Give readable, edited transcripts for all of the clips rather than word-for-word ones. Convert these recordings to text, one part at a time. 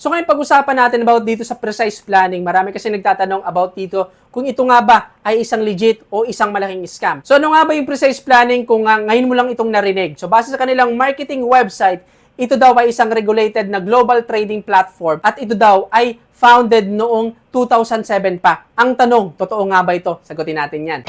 So ngayon pag-usapan natin about dito sa precise planning. Marami kasi nagtatanong about dito kung ito nga ba ay isang legit o isang malaking scam. So ano nga ba yung precise planning kung ngayon mo lang itong narinig? So base sa kanilang marketing website, ito daw ay isang regulated na global trading platform at ito daw ay founded noong 2007 pa. Ang tanong, totoo nga ba ito? Sagutin natin yan.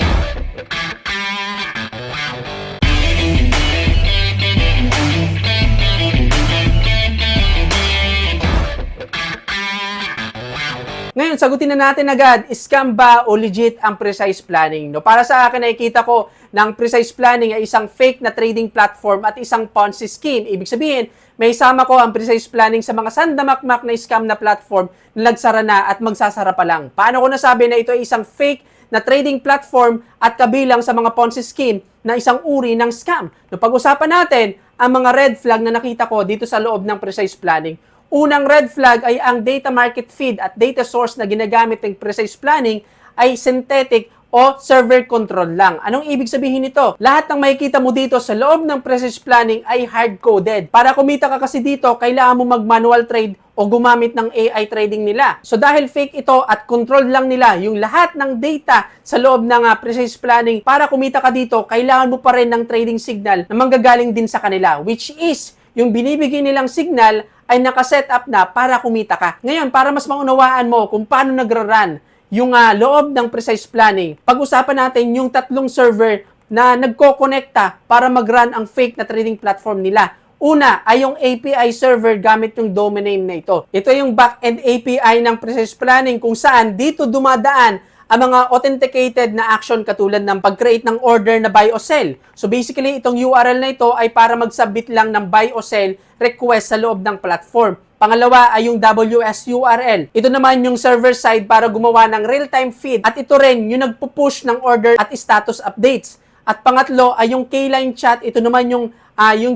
Ngayon, sagutin na natin agad, scam ba o legit ang precise planning? No, para sa akin, nakikita ko ng precise planning ay isang fake na trading platform at isang Ponzi scheme. Ibig sabihin, may isama ko ang precise planning sa mga sandamakmak na scam na platform na nagsara na at magsasara pa lang. Paano ko nasabi na ito ay isang fake na trading platform at kabilang sa mga Ponzi scheme na isang uri ng scam? No, pag-usapan natin ang mga red flag na nakita ko dito sa loob ng precise planning. Unang red flag ay ang data market feed at data source na ginagamit ng precise planning ay synthetic o server control lang. Anong ibig sabihin nito? Lahat ng makikita mo dito sa loob ng precise planning ay hard-coded. Para kumita ka kasi dito, kailangan mo mag-manual trade o gumamit ng AI trading nila. So dahil fake ito at control lang nila yung lahat ng data sa loob ng precise planning, para kumita ka dito, kailangan mo pa rin ng trading signal na manggagaling din sa kanila, which is yung binibigay nilang signal ay nakaset up na para kumita ka. Ngayon, para mas maunawaan mo kung paano nagra-run yung loob ng precise planning, pag-usapan natin yung tatlong server na nagko-connecta para mag-run ang fake na trading platform nila. Una ay yung API server gamit yung domain name na ito. Ito yung back-end API ng precise planning kung saan dito dumadaan ang mga authenticated na action katulad ng pag-create ng order na buy o sell. So basically, itong URL na ito ay para mag-submit lang ng buy o sell request sa loob ng platform. Pangalawa ay yung WS URL. Ito naman yung server side para gumawa ng real-time feed at ito rin yung nagpo-push ng order at status updates. At pangatlo ay yung K-line chat. Ito naman yung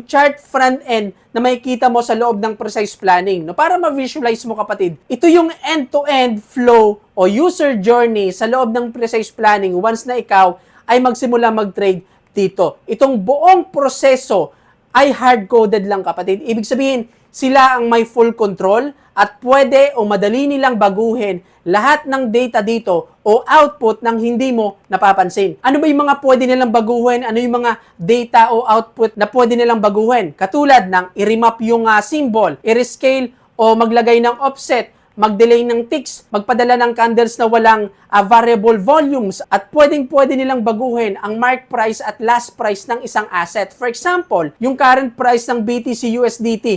chart front-end na makikita mo sa loob ng precise planning. No, para ma-visualize mo kapatid, ito yung end-to-end flow o user journey sa loob ng precise planning once na ikaw ay magsimula mag-trade dito. Itong buong proseso ay hard-coded lang kapatid. Ibig sabihin, sila ang may full control at pwede o madali nilang baguhin lahat ng data dito o output ng hindi mo napapansin. Ano ba yung mga pwede nilang baguhin? Ano yung mga data o output na pwede nilang baguhin? Katulad ng i-remap yung symbol, i-rescale o maglagay ng offset, mag-delay ng ticks, magpadala ng candles na walang variable volumes at pwede nilang baguhin ang mark price at last price ng isang asset. For example, yung current price ng BTC USDT,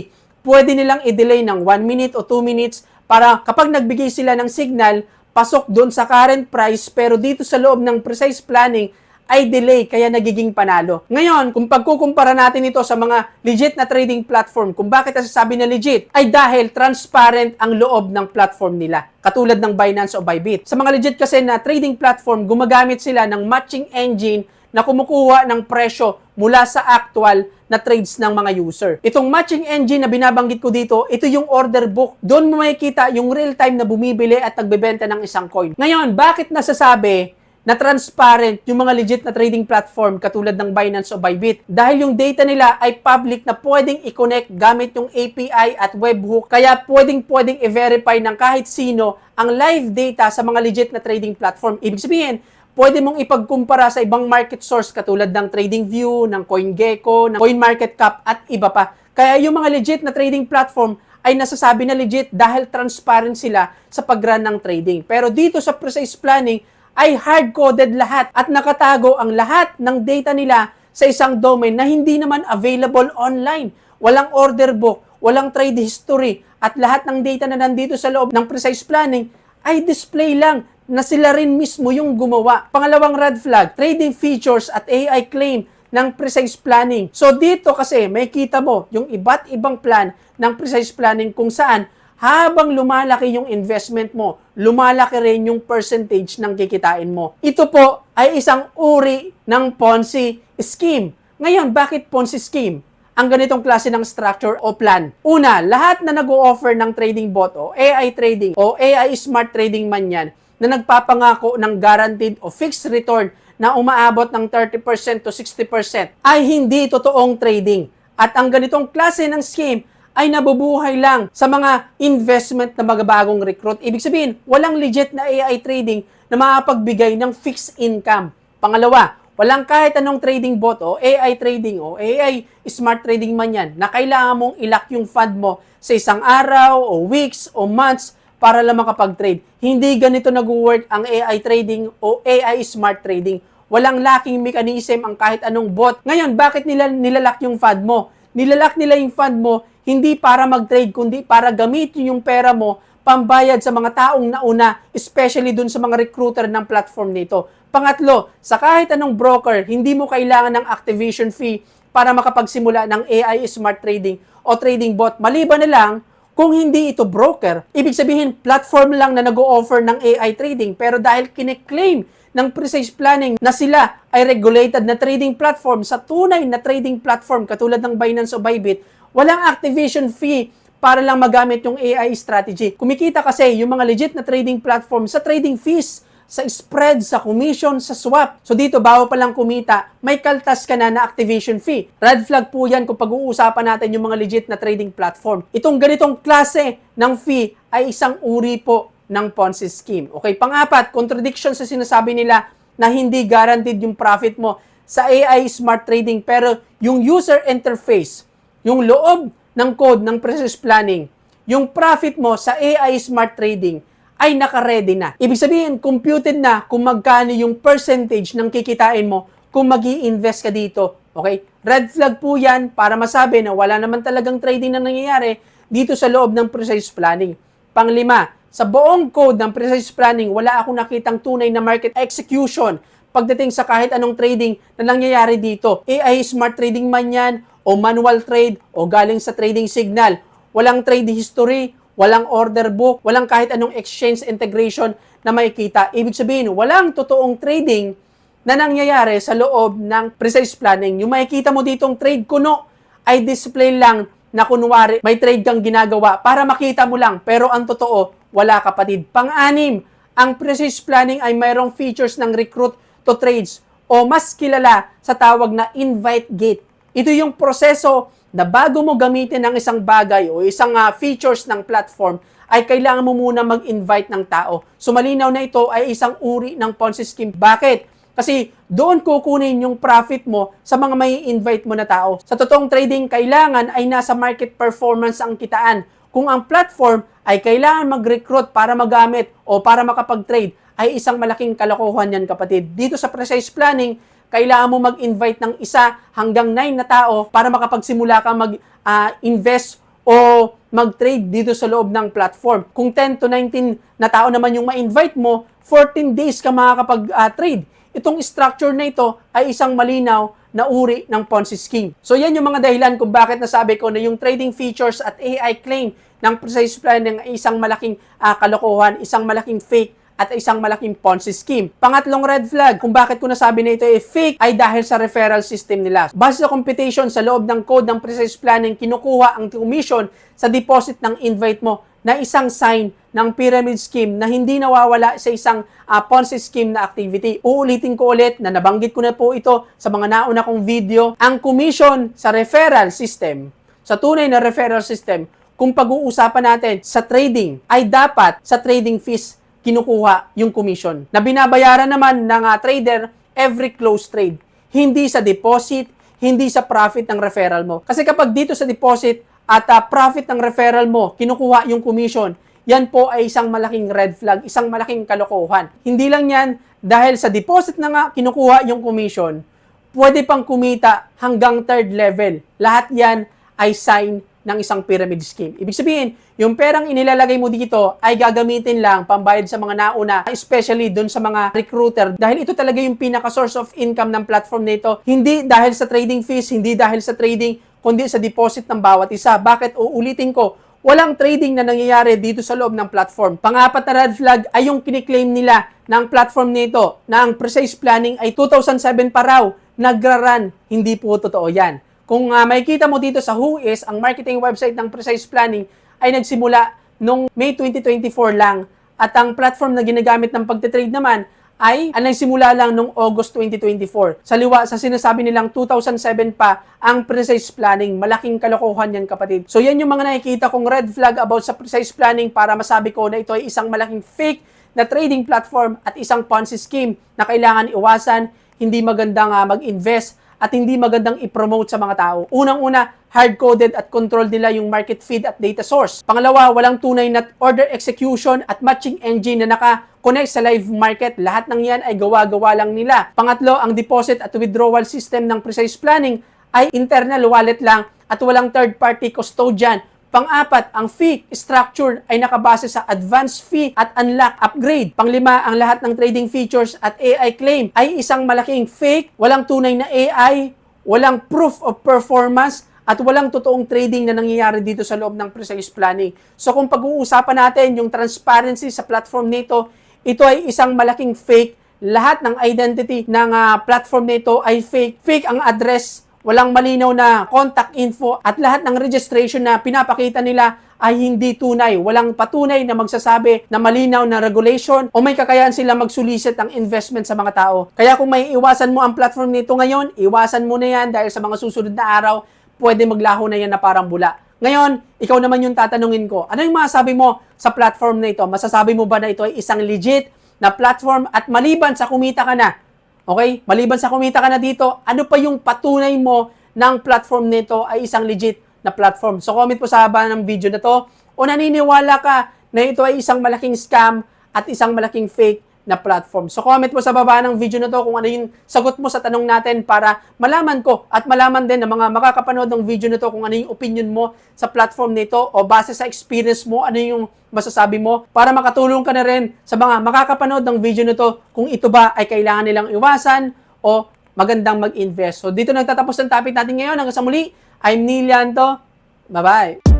pwede nilang i-delay ng 1 minute o 2 minutes para kapag nagbigay sila ng signal, pasok doon sa current price pero dito sa loob ng precise planning ay delay kaya nagiging panalo. Ngayon, kung pagkukumpara natin ito sa mga legit na trading platform, kung bakit nasasabi na legit, ay dahil transparent ang loob ng platform nila. Katulad ng Binance o Bybit. Sa mga legit kasi na trading platform, gumagamit sila ng matching engine na kumukuha ng presyo mula sa actual na trades ng mga user. Itong matching engine na binabanggit ko dito, ito yung order book. Doon mo makikita yung real time na bumibili at nagbebenta ng isang coin. Ngayon, bakit nasasabi na transparent yung mga legit na trading platform katulad ng Binance o Bybit? Dahil yung data nila ay public na pwedeng i-connect gamit yung API at webhook. Kaya pwedeng i-verify ng kahit sino ang live data sa mga legit na trading platform. Ibig sabihin, pwede mong ipagkumpara sa ibang market source katulad ng TradingView, ng CoinGecko, ng CoinMarketCap at iba pa. Kaya yung mga legit na trading platform ay nasasabi na legit dahil transparent sila sa pag-run ng trading. Pero dito sa precise planning ay hard-coded lahat at nakatago ang lahat ng data nila sa isang domain na hindi naman available online. Walang order book, walang trade history at lahat ng data na nandito sa loob ng precise planning ay display lang na sila rin mismo yung gumawa. Pangalawang red flag, trading features at AI claim ng precise planning. So dito kasi may kita mo yung iba't ibang plan ng precise planning kung saan habang lumalaki yung investment mo, lumalaki rin yung percentage ng kikitain mo. Ito po ay isang uri ng Ponzi scheme. Ngayon, bakit Ponzi scheme ang ganitong klase ng structure o plan? Una, lahat na nag-o-offer ng trading bot o AI trading o AI smart trading man yan, na nagpapangako ng guaranteed o fixed return na umaabot ng 30% to 60% ay hindi totoong trading. At ang ganitong klase ng scheme ay nabubuhay lang sa mga investment na magabagong recruit. Ibig sabihin, walang legit na AI trading na makapagbigay ng fixed income. Pangalawa, walang kahit anong trading bot o AI trading o AI smart trading man yan na kailangan mong ilock yung fund mo sa isang araw o weeks o months para lang makapag-trade. Hindi ganito nag-work ang AI trading o AI smart trading. Walang locking mechanism ang kahit anong bot. Ngayon, bakit nilalak yung fund mo? Nilalak nila yung fund mo hindi para mag-trade, kundi para gamitin yung pera mo pambayad sa mga taong nauna, especially dun sa mga recruiter ng platform nito. Pangatlo, sa kahit anong broker, hindi mo kailangan ng activation fee para makapagsimula ng AI smart trading o trading bot. Maliban na lang kung hindi ito broker. Ibig sabihin, platform lang na nag-o-offer ng AI trading, pero dahil kine-claim ng Precise Planning na sila ay regulated na trading platform sa tunay na trading platform katulad ng Binance o Bybit, walang activation fee para lang magamit yung AI strategy. Kumikita kasi yung mga legit na trading platform sa trading fees, sa spread, sa commission, sa swap. So dito, bago pa lang kumita, may kaltas ka na activation fee. Red flag po yan kung pag-uusapan natin yung mga legit na trading platform. Itong ganitong klase ng fee ay isang uri po ng Ponzi scheme. Okay, pang-apat, contradiction sa sinasabi nila na hindi guaranteed yung profit mo sa AI smart trading pero yung user interface, yung loob ng code ng Precise Planning, yung profit mo sa AI smart trading ay naka-ready na. Ibig sabihin, computed na kung magkano yung percentage ng kikitain mo kung mag-i-invest ka dito. Okay? Red flag po yan para masabi na wala naman talagang trading na nangyayari dito sa loob ng Precise Planning. Panglima, sa buong code ng Precise Planning, wala akong nakitang tunay na market execution pagdating sa kahit anong trading na nangyayari dito. AI smart trading man yan, o manual trade, o galing sa trading signal. Walang trade history, walang order book, walang kahit anong exchange integration na makikita. Ibig sabihin, walang totoong trading na nangyayari sa loob ng Precise Planning. Yung makikita mo ditong trade kuno ay display lang na kunwari may trade kang ginagawa para makita mo lang. Pero ang totoo, wala kapatid. Pang-anim, ang Precise Planning ay mayroong features ng recruit to trades o mas kilala sa tawag na invite gate. Ito yung proseso na bago mo gamitin ang isang bagay o isang features ng platform, ay kailangan mo muna mag-invite ng tao. So malinaw na ito ay isang uri ng Ponzi scheme. Bakit? Kasi doon kukunin yung profit mo sa mga may invite mo na tao. Sa totoong trading, kailangan ay nasa market performance ang kitaan. Kung ang platform ay kailangan mag-recruit para magamit o para makapag-trade, ay isang malaking kalokohan yan kapatid. Dito sa Precise Planning, kailangan mo mag-invite ng 1 hanggang 9 na tao para makapagsimula ka mag-invest o mag-trade dito sa loob ng platform. Kung 10 to 19 na tao naman yung ma-invite mo, 14 days ka makakapag-trade. Itong structure na ito ay isang malinaw na uri ng Ponzi scheme. So yan yung mga dahilan kung bakit nasabi ko na yung trading features at AI claim ng Precise Planning ay isang malaking kalokohan, isang malaking fake at isang malaking Ponzi scheme. Pangatlong red flag kung bakit ko nasabi na ito ay fake ay dahil sa referral system nila. Base sa computation sa loob ng code ng Precise Planning, kinukuha ang commission sa deposit ng invite mo na isang sign ng pyramid scheme na hindi nawawala sa isang Ponzi scheme na activity. Uulitin ko ulit na nabanggit ko na po ito sa mga nauna kong video. Ang commission sa referral system, sa tunay na referral system, kung pag-uusapan natin sa trading, ay dapat sa trading fees kinukuha yung commission na binabayaran naman ng trader every close trade. Hindi sa deposit, hindi sa profit ng referral mo. Kasi kapag dito sa deposit at profit ng referral mo, kinukuha yung commission, yan po ay isang malaking red flag, isang malaking kalokohan. Hindi lang yan, dahil sa deposit na nga kinukuha yung commission, pwede pang kumita hanggang third level. Lahat yan ay sign ng isang pyramid scheme. Ibig sabihin, yung perang inilalagay mo dito ay gagamitin lang pambayad sa mga nauna, especially dun sa mga recruiter, dahil ito talaga yung pinaka-source of income ng platform nito. Hindi dahil sa trading fees, hindi dahil sa trading, kundi sa deposit ng bawat isa. Bakit? Uulitin ko, walang trading na nangyayari dito sa loob ng platform. Pang-apat na red flag ay yung kiniklaim nila ng platform nito na ang Precise Planning ay 2007 pa raw nagra-run. Hindi po totoo yan. Kung makikita mo dito sa Whois, ang marketing website ng Precise Planning ay nagsimula noong May 2024 lang at ang platform na ginagamit ng pagtitrade naman ay nagsimula lang noong August 2024. Sa sinasabi nilang 2007 pa ang precise planning. Malaking kalokohan yan, kapatid. So yan yung mga nakikita kong red flag about sa precise planning para masabi ko na ito ay isang malaking fake na trading platform at isang Ponzi scheme na kailangan iwasan, hindi magandang mag-invest at hindi magandang i-promote sa mga tao. Unang-una, hard-coded at control nila yung market feed at data source. Pangalawa, walang tunay na order execution at matching engine na naka-connect sa live market. Lahat ng yan ay gawa-gawa lang nila. Pangatlo, ang deposit at withdrawal system ng precise planning ay internal wallet lang at walang third-party custodian. Pang-apat, ang fee structure ay nakabase sa advance fee at unlock upgrade. Panglima, ang lahat ng trading features at AI claim ay isang malaking fake, walang tunay na AI, walang proof of performance, at walang totoong trading na nangyayari dito sa loob ng precise planning. So kung pag-uusapan natin yung transparency sa platform nito, ito ay isang malaking fake. Lahat ng identity ng platform nito ay fake. Fake ang address, walang malinaw na contact info at lahat ng registration na pinapakita nila ay hindi tunay. Walang patunay na magsasabi na malinaw na regulation o may kakayahan sila magsulisit ang investment sa mga tao. Kaya kung may iwasan mo ang platform nito ngayon, iwasan mo na yan dahil sa mga susunod na araw, pwede maglaho na yan na parang bula. Ngayon, ikaw naman yung tatanungin ko. Ano yung masasabi mo sa platform na ito? Masasabi mo ba na ito ay isang legit na platform at maliban sa kumita ka na? Okay? Maliban sa kumita ka na dito, ano pa yung patunay mo ng platform nito ay isang legit na platform? So comment po sa haba ng video na to o naniniwala ka na ito ay isang malaking scam at isang malaking fake na platform. So comment po sa baba ng video na to kung ano yung sagot mo sa tanong natin para malaman ko at malaman din ng mga makakapanood ng video na to kung ano yung opinion mo sa platform nito o base sa experience mo, ano yung masasabi mo para makatulong ka na rin sa mga makakapanood ng video na to kung ito ba ay kailangan nilang iwasan o magandang mag-invest. So dito nagtatapos ang topic natin ngayon. Hanggang sa muli, I'm Neil Llanto. Bye-bye!